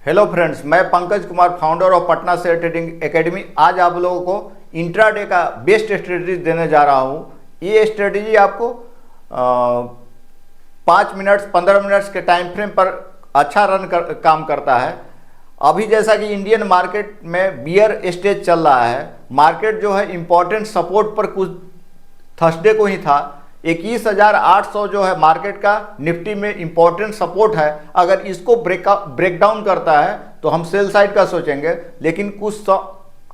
Hello friends, मैं Pankaj Kumar, founder of Patna share trading academy. आज आप लोगों को इंट्राडे का बेस्ट स्ट्रेटजी देने जा रहा हूँ। ये स्ट्रेटजी आपको 5 मिनट्स 15 मिनट्स के टाइम फ्रेम पर अच्छा काम करता है। अभी जैसा कि इंडियन मार्केट में बियर स्टेज चल रहा है, मार्केट जो है इम्पोर्टेंट सपोर्ट पर कुछ थर्सडे को ही था। 21,800 जो है मार्केट का निफ्टी में इंपॉर्टेंट सपोर्ट है। अगर इसको ब्रेक डाउन करता है तो हम सेल साइड का सोचेंगे, लेकिन कुछ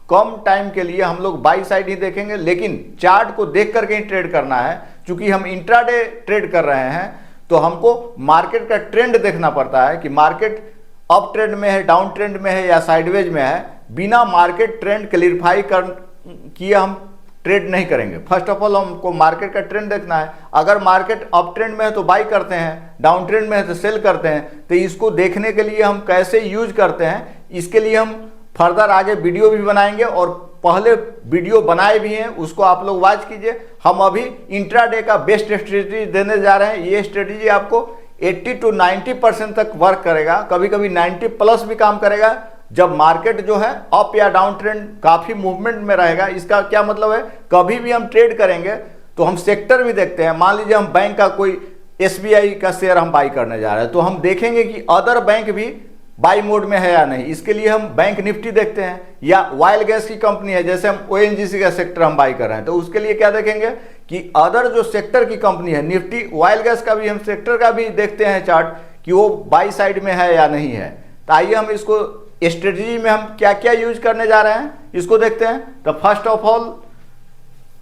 कम टाइम के लिए हम लोग बाई साइड ही देखेंगे। लेकिन चार्ट को देख करके ही ट्रेड करना है। चूंकि हम इंट्राडे ट्रेड कर रहे हैं तो हमको मार्केट का ट्रेंड देखना पड़ता है कि मार्केट अप ट्रेंड में है, डाउन ट्रेंड में है या साइडवेज में है। बिना मार्केट ट्रेंड क्लियरफाई किए हम ट्रेड नहीं करेंगे। फर्स्ट ऑफ ऑल हमको मार्केट का ट्रेंड देखना है। अगर मार्केट अप ट्रेंड में है तो बाई करते हैं, डाउन ट्रेंड में है तो सेल करते हैं। तो इसको देखने के लिए हम कैसे यूज करते हैं, इसके लिए हम फर्दर आगे वीडियो भी बनाएंगे और पहले वीडियो बनाए भी हैं, उसको आप लोग वॉच कीजिए। हम अभी इंट्राडे का बेस्ट स्ट्रेटजी देने जा रहे हैं। ये स्ट्रेटजी आपको 80 to 90% तक वर्क करेगा, कभी कभी 90 प्लस भी काम करेगा जब मार्केट जो है अप या डाउन ट्रेंड काफी मूवमेंट में रहेगा। इसका क्या मतलब है, कभी भी हम ट्रेड करेंगे तो हम सेक्टर भी देखते हैं। मान लीजिए हम बैंक का कोई SBI का शेयर हम बाई करने जा रहे हैं तो हम देखेंगे कि अदर बैंक भी बाई मोड में है या नहीं। इसके लिए हम बैंक निफ्टी देखते हैं, या ऑयल गैस की कंपनी है जैसे हम ONGC का सेक्टर हम बाई कर रहे हैं तो उसके लिए क्या देखेंगे कि अदर जो सेक्टर की कंपनी है, निफ्टी ऑयल गैस का भी हम सेक्टर का भी देखते हैं चार्ट कि वो बाई साइड में है या नहीं है। तो आइए हम इसको स्ट्रेटजी में हम क्या क्या यूज करने जा रहे हैं इसको देखते हैं। तो फर्स्ट ऑफ ऑल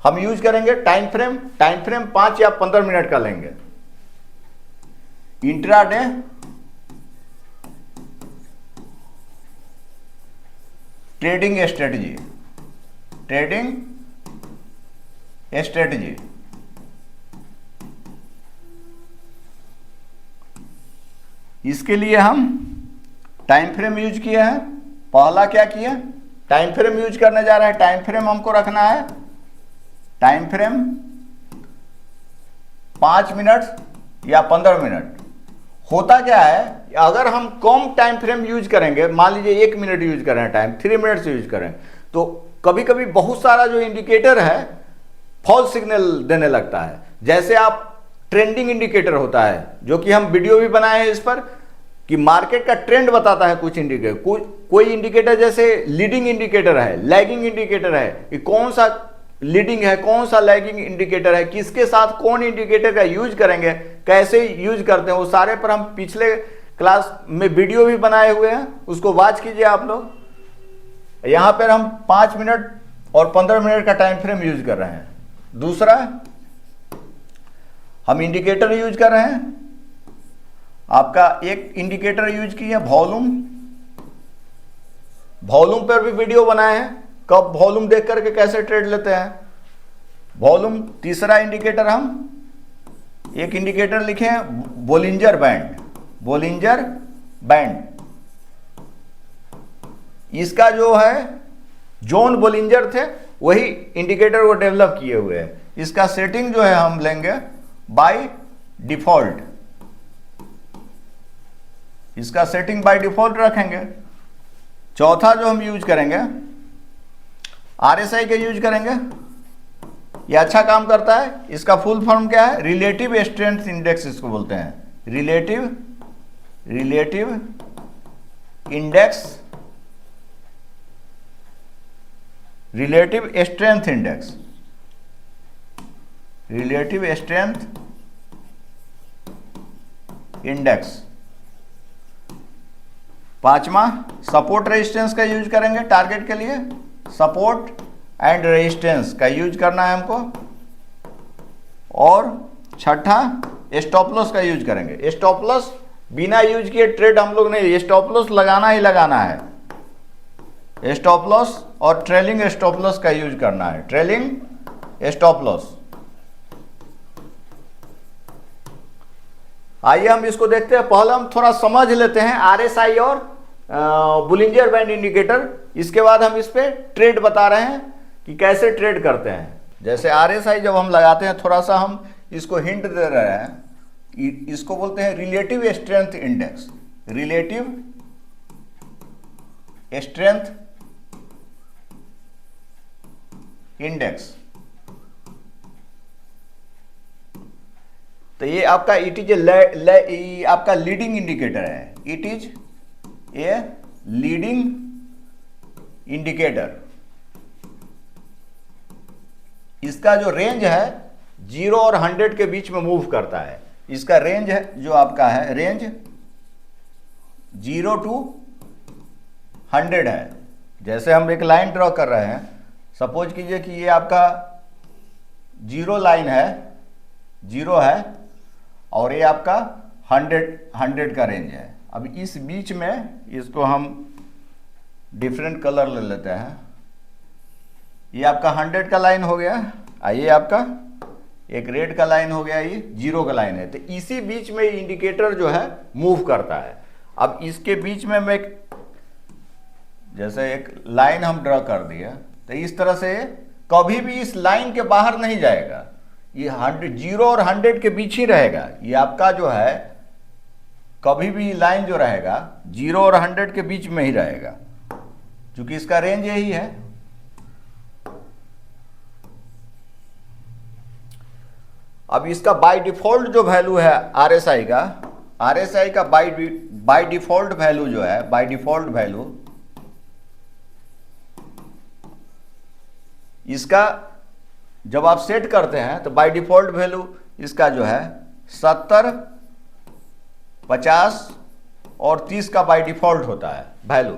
हम यूज करेंगे टाइम फ्रेम 5 या 15 मिनट का लेंगे। इंट्राडे ट्रेडिंग स्ट्रेटजी इसके लिए हम टाइम फ्रेम यूज किए हैं। पहला क्या किया, टाइम फ्रेम यूज करने जा रहे हैं। टाइम फ्रेम हमको रखना है, टाइम फ्रेम 5 मिनट या 15 मिनट। होता क्या है, अगर हम कम टाइम फ्रेम यूज करेंगे, मान लीजिए 1 मिनट यूज करें टाइम, 3 मिनट यूज करें, तो कभी कभी बहुत सारा जो इंडिकेटर है फॉल्स सिग्नल देने लगता है। जैसे आप ट्रेंडिंग इंडिकेटर होता है, जो कि हम वीडियो भी बनाए हैं इस पर, कि मार्केट का ट्रेंड बताता है कुछ इंडिकेटर। कोई इंडिकेटर जैसे लीडिंग इंडिकेटर है, लैगिंग इंडिकेटर है, कि कौन सा लीडिंग है कौन सा लैगिंग इंडिकेटर है, किसके साथ कौन इंडिकेटर का यूज करेंगे, कैसे यूज करते हैं, वो सारे पर हम पिछले क्लास में वीडियो भी बनाए हुए हैं, उसको वॉच कीजिए आप लोग। यहां पर हम 5 मिनट और 15 मिनट का टाइम फ्रेम यूज कर रहे हैं। दूसरा हम इंडिकेटर यूज कर रहे हैं। आपका एक इंडिकेटर यूज किया वॉल्यूम पर भी वीडियो बनाए हैं, कब वॉल्यूम देख करके कैसे ट्रेड लेते हैं वॉल्यूम। तीसरा इंडिकेटर हम एक इंडिकेटर लिखे हैं बोलिंजर बैंड। इसका जो है जॉन बोलिंजर थे, वही इंडिकेटर को डेवलप किए हुए हैं। इसका सेटिंग जो है हम लेंगे बाय डिफॉल्ट, इसका सेटिंग बाय डिफॉल्ट रखेंगे। चौथा जो हम यूज करेंगे RSI का यूज करेंगे। यह अच्छा काम करता है। इसका फुल फॉर्म क्या है, रिलेटिव स्ट्रेंथ इंडेक्स इसको बोलते हैं। Relative index, relative strength index. पांचवा सपोर्ट रेजिस्टेंस का यूज करेंगे टारगेट के लिए, सपोर्ट एंड रेजिस्टेंस का यूज करना है हमको। और छठा स्टॉप लॉस का यूज करेंगे। स्टॉप लॉस बिना यूज किए ट्रेड हम लोग नहीं, स्टॉप लॉस लगाना ही लगाना है। स्टॉप लॉस और ट्रेलिंग स्टॉप लॉस का यूज करना है, ट्रेलिंग स्टॉप लॉस। आइए हम इसको देखते हैं। पहले हम थोड़ा समझ लेते हैं RSI और बोलिंजर बैंड इंडिकेटर, इसके बाद हम इस पे ट्रेड बता रहे हैं कि कैसे ट्रेड करते हैं। जैसे RSI जब हम लगाते हैं, थोड़ा सा हम इसको हिंट दे रहे हैं, इसको बोलते हैं relative strength index. Relative strength index. तो ये आपका इट इज आपका लीडिंग इंडिकेटर है, it is a leading indicator. इसका जो रेंज है 0 और 100 के बीच में मूव करता है। इसका रेंज है जो आपका है, रेंज 0 to 100 है। जैसे हम एक लाइन ड्रॉ कर रहे हैं, सपोज कीजिए कि ये आपका 0 लाइन है, 0 है, और ये आपका 100 का रेंज है। अब इस बीच में इसको हम डिफरेंट कलर ले लेते हैं। ये आपका 100 का लाइन हो गया, ये आपका एक रेड का लाइन हो गया, ये 0 का लाइन है। तो इसी बीच में इंडिकेटर जो है मूव करता है। अब इसके बीच में मैं जैसे एक लाइन हम ड्रॉ कर दिया, तो इस तरह से कभी भी इस लाइन के बाहर नहीं जाएगा। ये 0 और 100 के बीच ही रहेगा। ये आपका जो है कभी भी लाइन जो रहेगा 0 और 100 के बीच में ही रहेगा, क्योंकि इसका रेंज यही है। अब इसका बाय डिफॉल्ट जो वैल्यू है RSI का बाय डिफॉल्ट वैल्यू जो है, बाय डिफॉल्ट वैल्यू इसका जब आप सेट करते हैं तो बाय डिफॉल्ट वैल्यू इसका जो है 70, 50 और 30 का बाय डिफॉल्ट होता है वैल्यू।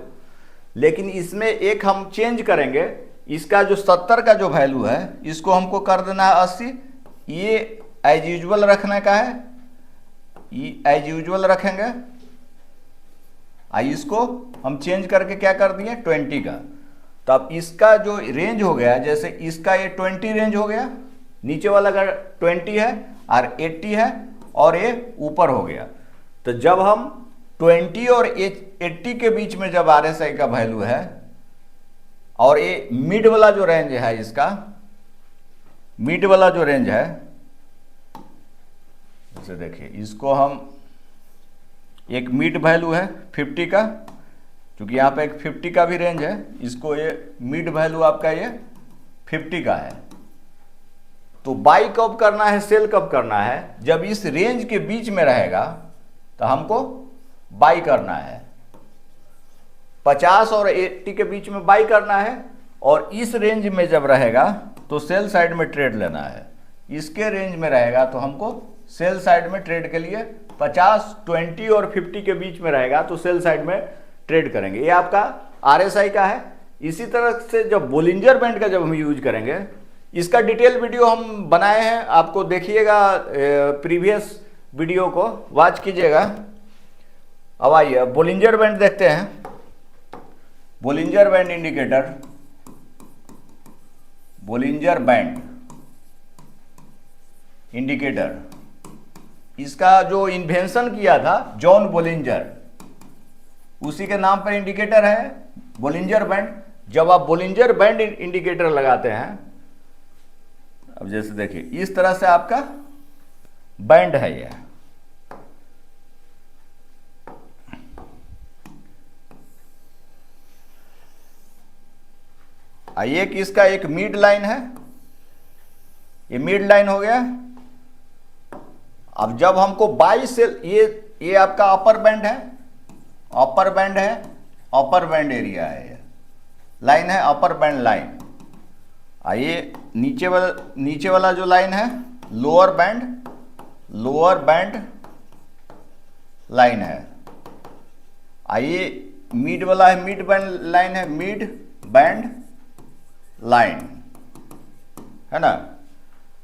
लेकिन इसमें एक हम चेंज करेंगे, इसका जो 70 का जो वैल्यू है इसको हमको कर देना है 80। ये एज यूजुअल रखने का है, ये एज यूजुअल रखेंगे। इसको हम चेंज करके क्या कर दिए 20 का। तो अब इसका जो रेंज हो गया, जैसे इसका ये 20 रेंज हो गया, नीचे वाला का 20 है और 80 है, और ये ऊपर हो गया। तो जब हम 20 और 80 के बीच में जब RSI का वैल्यू है, और ये मिड वाला जो रेंज है, इसका मिड वाला जो रेंज है, जैसे देखिए इसको हम एक मिड वैल्यू है 50 का, क्योंकि यहाँ पे एक 50 का भी रेंज है, इसको ये मिड वैल्यू आपका ये 50 का है। तो बाई कब करना है, सेल कब करना है, जब इस रेंज के बीच में रहेगा तो हमको बाई करना है। 50 और 80 के बीच में बाई करना है, और इस रेंज में जब रहेगा तो सेल साइड में ट्रेड लेना है। इसके रेंज में रहेगा तो हमको सेल साइड में ट्रेड के लिए 50, 20 और 50 के बीच में रहेगा तो सेल साइड में ट्रेड करेंगे। ये आपका RSI का है। इसी तरह से जब बोलिंजर बैंड का जब हम यूज करेंगे, इसका डिटेल वीडियो हम बनाए हैं, आपको देखिएगा, प्रीवियस वीडियो को वॉच कीजिएगा। अब आइए बोलिंजर बैंड देखते हैं। Bollinger band indicator, Bollinger band indicator, इसका जो इन्वेंशन किया था जॉन बोलिंजर, उसी के नाम पर इंडिकेटर है बोलिंजर बैंड। जब आप बोलिंजर बैंड इंडिकेटर लगाते हैं, अब जैसे देखिए इस तरह से आपका बैंड है ये। एक इसका एक मिड लाइन है, ये मिड लाइन हो गया। अब जब हमको बाई सेल, ये आपका अपर बैंड है, अपर बैंड है, अपर बैंड एरिया है, ये लाइन है अपर बैंड लाइन। ये नीचे वाला जो लाइन है लोअर बैंड लाइन है। ये मिड वाला है मिड बैंड लाइन है, मिड बैंड लाइन है ना।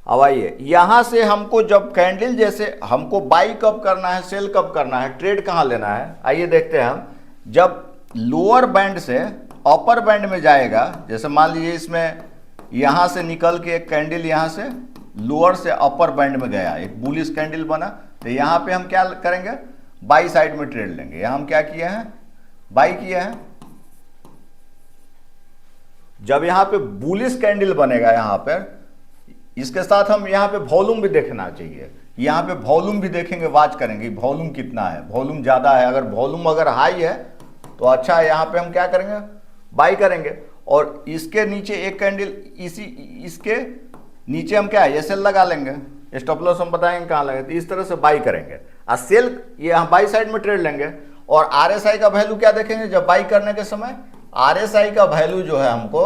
अब आइए यहां से हमको जब कैंडल, जैसे हमको बाई कब करना है, सेल कब करना है, ट्रेड कहां लेना है, आइए देखते हैं हम। जब लोअर बैंड से अपर बैंड में जाएगा, जैसे मान लीजिए इसमें यहां से निकल के एक कैंडल यहां से लोअर से अपर बैंड में गया, एक बुलिश कैंडल बना, तो यहां पे हम क्या करेंगे, बाई साइड में ट्रेड लेंगे। यहां हम क्या किए हैं, बाई किए हैं। जब यहां पे बुलिश कैंडल बनेगा, यहां पर इसके साथ हम यहाँ पे वॉल्यूम भी देखना चाहिए। यहाँ पे वॉल्यूम भी देखेंगे, वॉच करेंगे वॉल्यूम कितना है, वॉल्यूम ज़्यादा है, अगर वॉल्यूम अगर हाई है तो अच्छा है, यहाँ पे हम क्या करेंगे, बाई करेंगे। और इसके नीचे एक कैंडल, इसके नीचे हम क्या एसएल लगा लेंगे, स्टॉप लॉस हम बताएंगे कहाँ लगे, तो इस तरह से बाई करेंगे। और सेल ये हम बाई साइड में ट्रेड लेंगे। और आरएसआई का वैल्यू क्या देखेंगे जब बाई करने के समय, आरएसआई का वैल्यू जो है हमको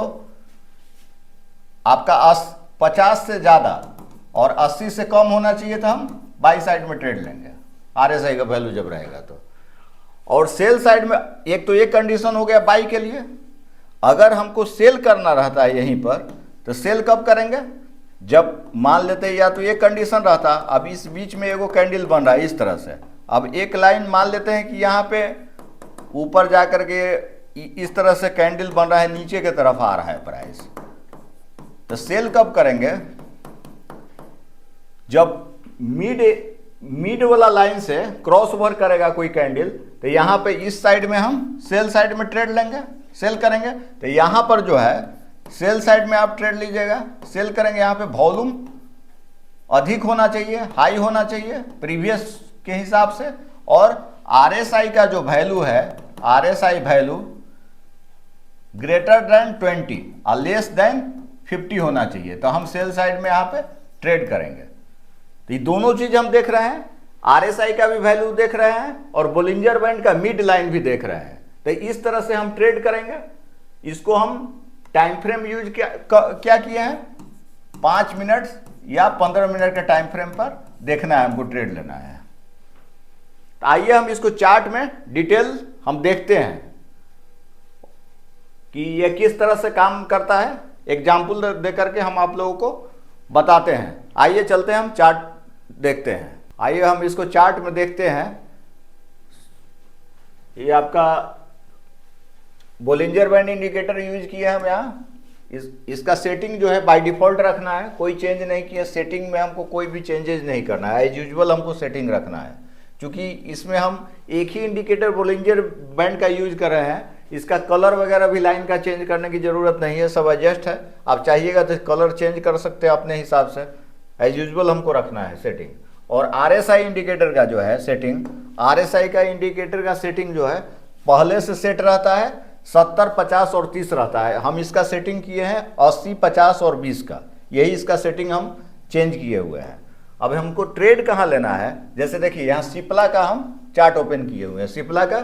आपका 50 से ज़्यादा और 80 से कम होना चाहिए, तो हम बाई साइड में ट्रेड लेंगे आरएसआई का वैल्यू जब रहेगा तो। और सेल साइड में एक तो ये कंडीशन हो गया बाई के लिए। अगर हमको सेल करना रहता है यहीं पर, तो सेल कब करेंगे, जब मान लेते हैं या तो ये कंडीशन रहता, अब इस बीच में एगो कैंडल बन रहा है इस तरह से, अब एक लाइन मान लेते हैं कि यहाँ पे ऊपर जा कर के इस तरह से कैंडल बन रहा है, नीचे की तरफ आ रहा है प्राइस, तो सेल कब करेंगे, जब मिड वाला लाइन से क्रॉस ओवर करेगा कोई कैंडल, तो यहाँ पे इस साइड में हम सेल साइड में ट्रेड लेंगे, सेल करेंगे। तो यहाँ पर जो है सेल साइड में आप ट्रेड लीजिएगा, सेल करेंगे। यहाँ पे वॉल्यूम अधिक होना चाहिए, हाई होना चाहिए प्रीवियस के हिसाब से, और आरएसआई का जो वैल्यू है, आरएसआई वैल्यू ग्रेटर देन 20 और लेस देन 50 होना चाहिए, तो हम सेल साइड में यहाँ पे ट्रेड करेंगे। तो ये दोनों चीज हम देख रहे हैं, आरएसआई का भी वैल्यू देख रहे हैं और बोलिंजर बैंड का मिड लाइन भी देख रहे हैं। तो इस तरह से हम ट्रेड करेंगे। इसको हम टाइम फ्रेम यूज क्या किए हैं, 5 मिनट या 15 मिनट के टाइम फ्रेम पर देखना है हमको, ट्रेड लेना है। तो आइए हम इसको चार्ट में डिटेल हम देखते हैं कि ये किस तरह से काम करता है। एग्जाम्पल दे करके हम आप लोगों को बताते हैं। आइए चलते हैं, हम चार्ट देखते हैं। आइए हम इसको चार्ट में देखते हैं। ये आपका बोलिंजर बैंड इंडिकेटर यूज किया हम यहाँ। इसका सेटिंग जो है बाय डिफॉल्ट रखना है, कोई चेंज नहीं किया। सेटिंग में हमको कोई भी चेंजेस नहीं करना है, एज यूजुअल हमको सेटिंग रखना है। क्योंकि इसमें हम एक ही इंडिकेटर बोलिंजर बैंड का यूज कर रहे हैं, इसका कलर वगैरह भी लाइन का चेंज करने की जरूरत नहीं है, सब एडजस्ट है। आप चाहिएगा तो कलर चेंज कर सकते हैं अपने हिसाब से, एज यूजुअल हमको रखना है सेटिंग। और आरएसआई इंडिकेटर का जो है सेटिंग, आरएसआई का इंडिकेटर का सेटिंग जो है पहले से सेट रहता है 70, 50 और 30 रहता है। हम इसका सेटिंग किए हैं 80, 50 और 20 का, यही इसका सेटिंग हम चेंज किए हुए हैं। अब हमको ट्रेड कहाँ लेना है, जैसे देखिए यहाँ सिप्ला का हम चार्ट ओपन किए हुए हैं। सिप्ला का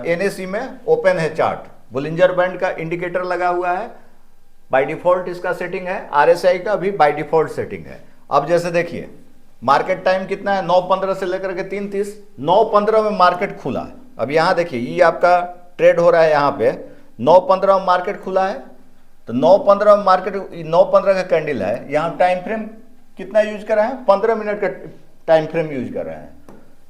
एनएसी में ओपन है चार्ट, बोलिंजर बैंड का इंडिकेटर लगा हुआ है, बाय डिफॉल्ट इसका सेटिंग है। आरएसआई का भी बाय डिफॉल्ट सेटिंग है। अब जैसे देखिए मार्केट टाइम कितना है, 9:15 से लेकर के 3:30, 9:15 में मार्केट खुला है। अब यहाँ देखिए ये आपका ट्रेड हो रहा है, यहाँ पे 9:15 में मार्केट खुला है। तो 9:15 में मार्केट, 9:15 का कैंडल है, यहाँ टाइम फ्रेम कितना यूज कर रहे हैं, 15 मिनट का टाइम फ्रेम यूज कर रहे हैं।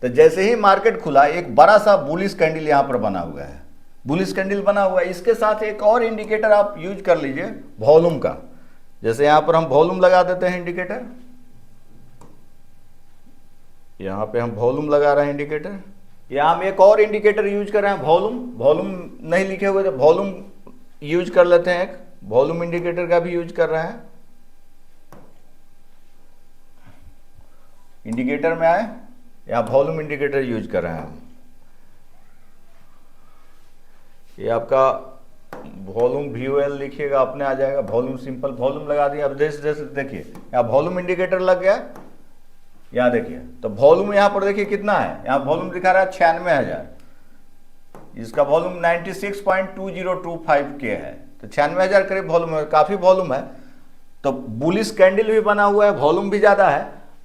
तो जैसे ही मार्केट खुला एक बड़ा सा बुलिश कैंडल यहाँ पर बना हुआ है, बुलिश कैंडल बना हुआ है। इसके साथ एक और इंडिकेटर आप यूज कर लीजिए वॉल्यूम का। जैसे यहाँ पर हम वॉल्यूम लगा देते हैं इंडिकेटर, यहाँ पे हम वॉल्यूम लगा रहे हैं इंडिकेटर। यहाँ हम एक और इंडिकेटर यूज कर रहे हैं वॉल्यूम, वॉल्यूम नहीं लिखे हुए थे, वॉल्यूम यूज कर लेते हैं, एक वॉल्यूम इंडिकेटर का भी यूज कर रहे हैं। इंडिकेटर में आए, यहाँ वॉल्यूम इंडिकेटर यूज कर रहे हैं हम। ये आपका वॉल्यूम VOL लिखिएगा, अपने आ जाएगा। वॉल्यूम सिंपल वॉल्यूम लगा दिया। अब जैसे जैसे देखिए यहाँ वॉल्यूम इंडिकेटर लग गया, यहाँ देखिए तो वॉल्यूम यहाँ पर देखिए कितना है, यहाँ वॉल्यूम दिखा रहा है 96,000, इसका वॉल्यूम 96.2025 के है, तो 96,000 करीब वॉल्यूम है, काफी वॉल्यूम है। तो बुलिश कैंडल भी बना हुआ है, वॉल्यूम भी ज्यादा है।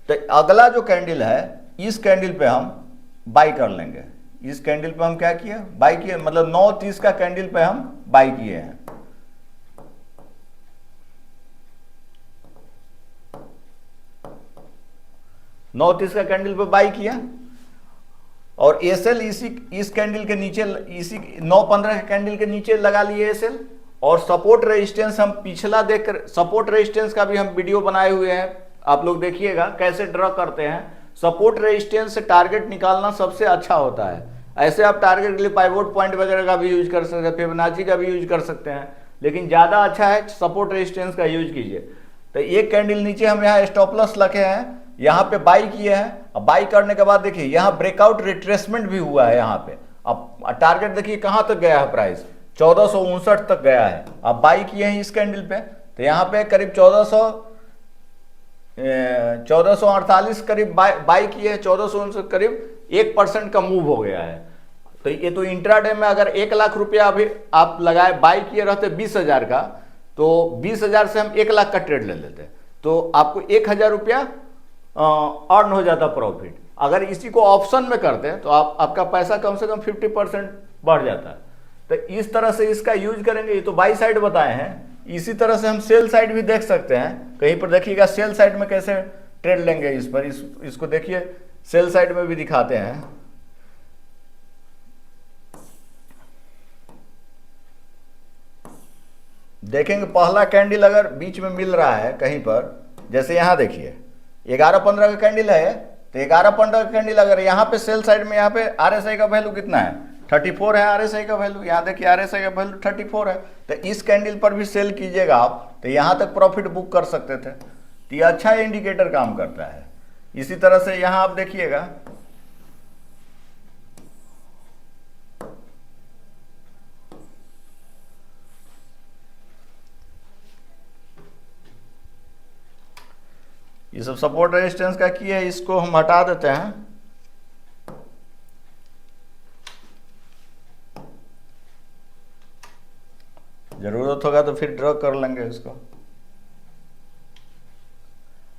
तो अगला जो कैंडल है, इस कैंडल पे हम बाई कर लेंगे। इस कैंडल पे हम क्या किए, बाई किए, मतलब 9:30 का कैंडल पे हम बाई किए हैं। नौ 30 का कैंडल पे बाई किया और एसएल इस कैंडल के नीचे, इसी 9:15 के कैंडल के नीचे लगा लिए एसएल। और सपोर्ट रेजिस्टेंस हम पिछला देखकर, सपोर्ट रेजिस्टेंस का भी हम वीडियो बनाए हुए हैं, आप लोग देखिएगा कैसे ड्रॉ करते हैं। सपोर्ट रेजिस्टेंस से टारगेट निकालना सबसे अच्छा होता है। ऐसे आप टारगेट के लिए पाइवोट पॉइंट वगैरह का भी यूज कर सकते हैं, फिबोनाची का भी यूज कर सकते हैं, लेकिन ज़्यादा अच्छा है सपोर्ट रेजिस्टेंस का यूज कीजिए। तो एक कैंडल नीचे हम यहाँ स्टॉप लॉस रखे हैं, यहाँ पे बाई किए हैं। अब बाई करने के बाद देखिए यहाँ ब्रेकआउट रिट्रेसमेंट भी हुआ है यहाँ पे। अब टारगेट देखिए कहाँ तक गया है, प्राइस 1459 तक गया है। अब बाई किए हैं इस कैंडल पे, तो यहाँ पे करीब 1448 करीब बाई किए हैं, 1459 करीब 1% का मूव हो गया है। तो ये तो इंट्राडे में अगर 1 लाख रुपया अभी आप लगाए, बाई किए रहते 20,000 का, तो 20,000 से हम 1 लाख का ट्रेड ले लेते, तो आपको 1,000 रुपया अर्न हो जाता प्रॉफिट। अगर इसी को ऑप्शन में करते हैं तो आपका पैसा कम से कम 50% बढ़ जाता है। तो इस तरह से इसका यूज करेंगे। ये तो बाई साइड बताए हैं, इसी तरह से हम सेल साइड भी देख सकते हैं। कहीं पर देखिएगा सेल साइड में कैसे ट्रेड लेंगे इस पर, इसको देखिए सेल साइड में भी दिखाते हैं। देखेंगे पहला कैंडल अगर बीच में मिल रहा है कहीं पर, जैसे यहाँ देखिए 11-15 का कैंडल है, तो 11-15 का कैंडल अगर यहाँ पे सेल साइड में, यहाँ पे आरएसआई का वैल्यू कितना है, 34 है आरएसआई का वैल्यू। यहाँ देखिए आरएसआई का वैल्यू 34 है, तो इस कैंडल पर भी सेल कीजिएगा आप, तो यहाँ तक प्रॉफिट बुक कर सकते थे। तो ये अच्छा इंडिकेटर काम करता है। इसी तरह से यहाँ आप देखिएगा, ये सब सपोर्ट रेजिस्टेंस का की है, इसको हम हटा देते हैं। जरूरत होगा तो फिर ड्रॉ कर लेंगे इसको।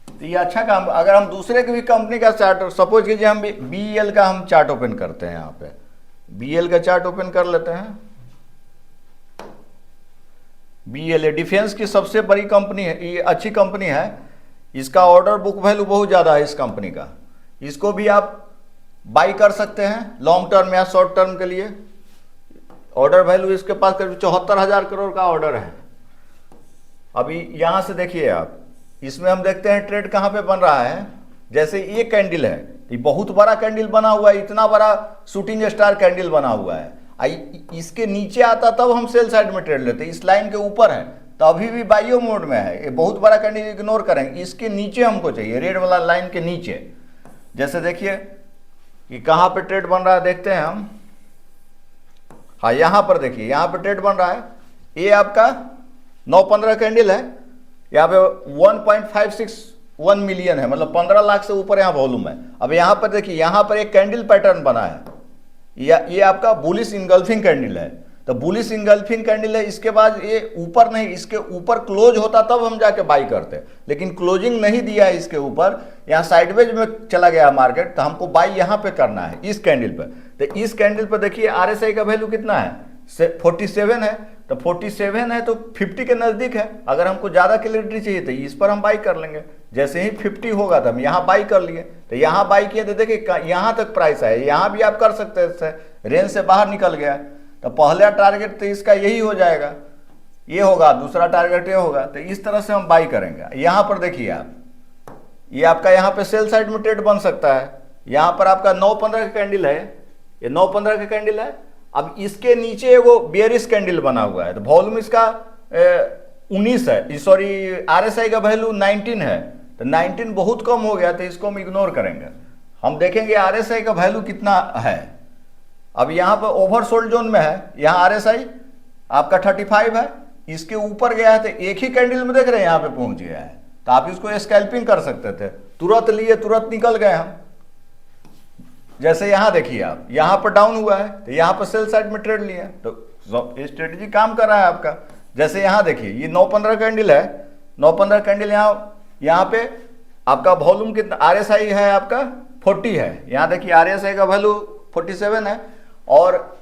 तो ये अच्छा काम। अगर हम दूसरे की भी कंपनी का चार्ट, सपोज कीजिए हम बीईएल का हम चार्ट ओपन करते हैं, यहाँ पे बीईएल का चार्ट ओपन कर लेते हैं। बीईएल डिफेंस की सबसे बड़ी कंपनी है, ये अच्छी कंपनी है। इसका ऑर्डर बुक वैल्यू बहुत ज़्यादा है इस कंपनी का। इसको भी आप बाई कर सकते हैं लॉन्ग टर्म या शॉर्ट टर्म के लिए। ऑर्डर वैल्यू इसके पास करीब 74,000 करोड़ का ऑर्डर है। अभी यहाँ से देखिए आप, इसमें हम देखते हैं ट्रेड कहाँ पे बन रहा है। जैसे ये कैंडल है, ये बहुत बड़ा कैंडल बना हुआ है, इतना बड़ा शूटिंग स्टार कैंडल बना हुआ है। इसके नीचे आता तब हम सेल साइड में ट्रेड लेते। इस लाइन के ऊपर है तो अभी भी बाइयो मोड में है। ये बहुत बड़ा कैंडल इग्नोर करेंगे, इसके नीचे हमको चाहिए, रेड वाला लाइन के नीचे। जैसे देखिए कि कहाँ पे ट्रेड बन रहा है, देखते हैं हम। हाँ, यहाँ पर देखिए, यहाँ पे ट्रेड बन रहा है। ये आपका 9-15 कैंडल है, यहाँ पे 1.561 मिलियन है, मतलब 15 लाख से ऊपर यहाँ वॉल्यूम है। अब यहाँ पर देखिए, यहाँ पर एक कैंडल पैटर्न बना है, ये आपका बुलिश इंगल्फिंग कैंडल है। तो बुलिश इंगल्फिंग कैंडल है, इसके बाद ये ऊपर नहीं, इसके ऊपर क्लोज होता तब हम जाके बाई करते, लेकिन क्लोजिंग नहीं दिया है इसके ऊपर, यहाँ साइडवेज में चला गया मार्केट, तो हमको बाई यहाँ पे करना है इस कैंडल पर। तो इस कैंडल पर देखिए आरएसआई का वैल्यू कितना है, 47 है। तो 47 है तो 50 के नज़दीक है। अगर हमको ज़्यादा क्लियरिटी चाहिए तो इस पर हम बाई कर लेंगे। जैसे ही 50 होगा तो हम यहाँ बाई कर लिए, तो यहाँ बाई किए तो देखिए यहाँ तक प्राइस है। यहाँ भी आप कर सकते हैं, रेंज से बाहर निकल गया। तो पहला टारगेट तो इसका यही हो जाएगा, ये होगा, दूसरा टारगेट ये होगा। तो इस तरह से हम बाई करेंगे। यहाँ पर देखिए आप, ये आपका यहाँ पे सेल साइड में ट्रेड बन सकता है। यहाँ पर आपका 9-15 का कैंडल है, ये 9-15 का कैंडल है। अब इसके नीचे वो बेयरिश कैंडल बना हुआ है, तो वॉल्यूम इसका 19 है, सॉरी आरएसआई का वैल्यू 19 है। तो 19 बहुत कम हो गया, तो इसको हम इग्नोर करेंगे। हम देखेंगे आरएसआई का वैल्यू कितना है। अब यहाँ पर ओवरसोल्ड जोन में है, यहाँ आरएसआई आपका 35 है, इसके ऊपर गया है तो एक ही कैंडल में देख रहे हैं यहाँ पे पहुंच गया है। तो आप इसको स्कैल्पिंग कर सकते थे, तुरंत लिए तुरंत निकल गए हम। जैसे यहाँ देखिए आप, यहाँ पर डाउन हुआ है तो यहाँ पर सेल साइड में ट्रेड लिया, तो स्ट्रेटजी काम कर रहा है आपका। जैसे यहाँ देखिए, ये 9-15 कैंडल है, 9-15 कैंडल यहाँ पे आपका वॉल्यूम कितना, आरएसआई है आपका 40 है। यहाँ देखिए आरएसआई का वैल्यू 47 है, और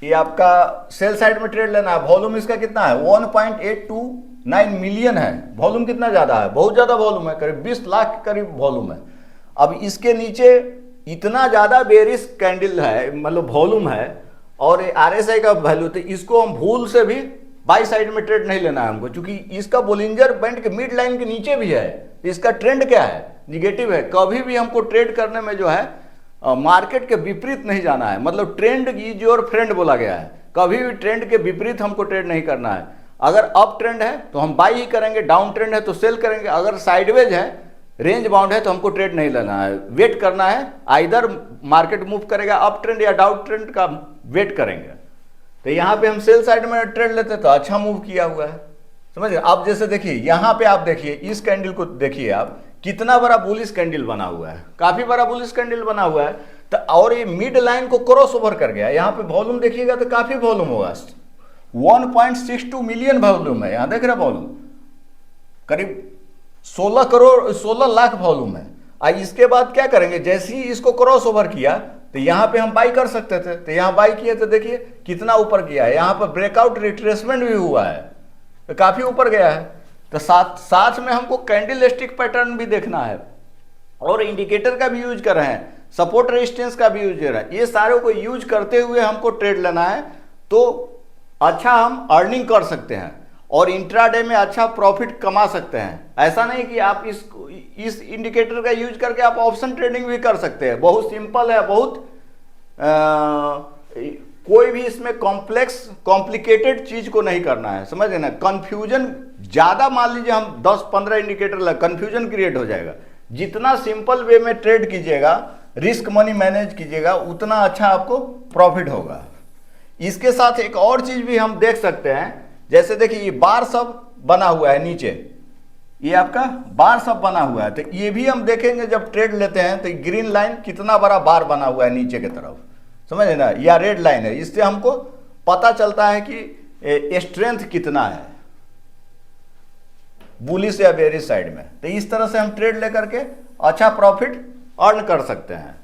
ये आपका सेल साइड में ट्रेड लेना है। वॉल्यूम इसका कितना है, 1.829 मिलियन है। वॉल्यूम कितना ज्यादा है, बहुत ज्यादा वॉल्यूम है, करीब 20 लाख के करीब वॉल्यूम है। अब इसके नीचे इतना ज्यादा बेरिश कैंडल है, मतलब वॉल्यूम है, और आरएसआई का वैल्यू, तो इसको हम भूल से भी बाई साइड में ट्रेड नहीं लेना है हमको, क्योंकि इसका बोलिंजर बैंड के मिड लाइन के नीचे भी है। इसका ट्रेंड क्या है, निगेटिव है। कभी भी हमको ट्रेड करने में जो है मार्केट के विपरीत नहीं जाना है, मतलब ट्रेंड इज योर फ्रेंड बोला गया है। कभी भी ट्रेंड के विपरीत हमको ट्रेड नहीं करना है। अगर अप ट्रेंड है तो हम बाई ही करेंगे, डाउन ट्रेंड है तो सेल करेंगे। अगर साइडवेज है, रेंज बाउंड है तो हमको ट्रेड नहीं लेना है, वेट करना है। आइदर मार्केट मूव करेगा अप ट्रेंड या डाउन ट्रेंड का वेट करेंगे। तो यहाँ पे हम सेल साइड में ट्रेड लेते तो अच्छा मूव किया हुआ है, समझ गए। आप जैसे देखिए यहाँ पे आप देखिए इस कैंडल को देखिए आप, कितना बड़ा बुलिश कैंडल बना हुआ है, काफी बड़ा बुलिश कैंडल बना हुआ है। तो और ये मिड लाइन को क्रॉस ओवर कर गया। यहाँ पे वॉल्यूम देखिएगा तो काफी वॉल्यूम होगा, 1.62 मिलियन वॉल्यूम है। यहाँ देख रहे वॉल्यूम करीब 16 लाख वॉल्यूम है। इसके बाद क्या करेंगे, जैसे ही इसको क्रॉस ओवर किया तो यहाँ पे हम बाई कर सकते थे, तो यहाँ बाई किए तो देखिए कितना ऊपर गया है। यहाँ पर ब्रेकआउट रिट्रेसमेंट भी हुआ है, तो काफी ऊपर गया है। तो साथ में हमको कैंडल स्टिक पैटर्न भी देखना है और इंडिकेटर का भी यूज कर रहे हैं, सपोर्ट रेजिस्टेंस का भी यूज कर रहे हैं। ये सारे को यूज करते हुए हमको ट्रेड लेना है, तो अच्छा हम अर्निंग कर सकते हैं और इंट्राडे में अच्छा प्रॉफिट कमा सकते हैं। ऐसा नहीं कि आप इस इंडिकेटर का यूज करके आप ऑप्शन ट्रेडिंग भी कर सकते हैं। बहुत सिंपल है, बहुत कोई भी इसमें कॉम्प्लिकेटेड चीज को नहीं करना है, समझ ना। कंफ्यूजन ज्यादा, मान लीजिए हम 10-15 इंडिकेटर लगा, कंफ्यूजन क्रिएट हो जाएगा। जितना सिंपल वे में ट्रेड कीजिएगा, रिस्क मनी मैनेज कीजिएगा, उतना अच्छा आपको प्रॉफिट होगा। इसके साथ एक और चीज भी हम देख सकते हैं, जैसे देखिए ये बार सब बना हुआ है नीचे, ये आपका बार सब बना हुआ है। तो ये भी हम देखेंगे जब ट्रेड लेते हैं, तो ग्रीन लाइन कितना बड़ा बार बना हुआ है नीचे की तरफ, समझे ना, या रेड लाइन है। इससे हमको पता चलता है कि स्ट्रेंथ कितना है बुलिश या बेरिश साइड में। तो इस तरह से हम ट्रेड लेकर के अच्छा प्रॉफिट अर्न कर सकते हैं।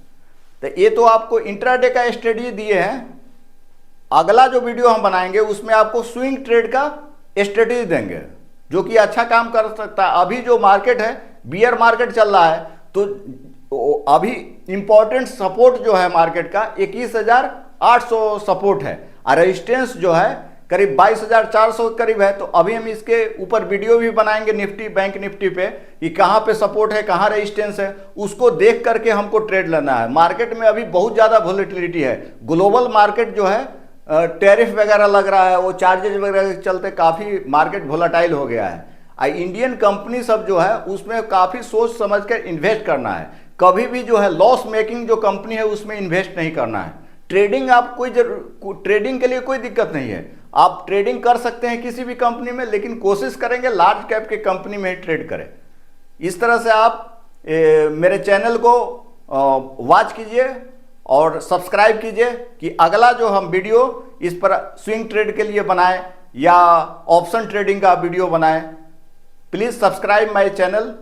तो ये तो आपको इंट्राडे का स्ट्रेटजी दिए हैं। अगला जो वीडियो हम बनाएंगे उसमें आपको स्विंग ट्रेड का स्ट्रेटजी देंगे, जो कि अच्छा काम कर सकता है। अभी जो मार्केट है, बियर मार्केट चल रहा है, तो अभी इंपॉर्टेंट सपोर्ट जो है मार्केट का 21,800 सपोर्ट है और रेजिस्टेंस जो है करीब 22,400 करीब है। तो अभी हम इसके ऊपर वीडियो भी बनाएंगे निफ्टी, बैंक निफ्टी पे, कि कहाँ पे सपोर्ट है, कहाँ रेजिस्टेंस है, उसको देख करके हमको ट्रेड लेना है। मार्केट में अभी बहुत ज़्यादा वोलेटिलिटी है। ग्लोबल मार्केट जो है, टैरिफ वगैरह लग रहा है, वो चार्जेज वगैरह के चलते काफ़ी मार्केट वोलेटाइल हो गया है। इंडियन कंपनी सब जो है उसमें काफ़ी सोच समझ कर इन्वेस्ट करना है। कभी भी जो है लॉस मेकिंग जो कंपनी है उसमें इन्वेस्ट नहीं करना है। ट्रेडिंग आप ट्रेडिंग के लिए कोई दिक्कत नहीं है, आप ट्रेडिंग कर सकते हैं किसी भी कंपनी में, लेकिन कोशिश करेंगे लार्ज कैप के कंपनी में ही ट्रेड करें। इस तरह से आप मेरे चैनल को वॉच कीजिए और सब्सक्राइब कीजिए कि अगला जो हम वीडियो इस पर स्विंग ट्रेड के लिए बनाएं या ऑप्शन ट्रेडिंग का वीडियो बनाएं। Please subscribe my channel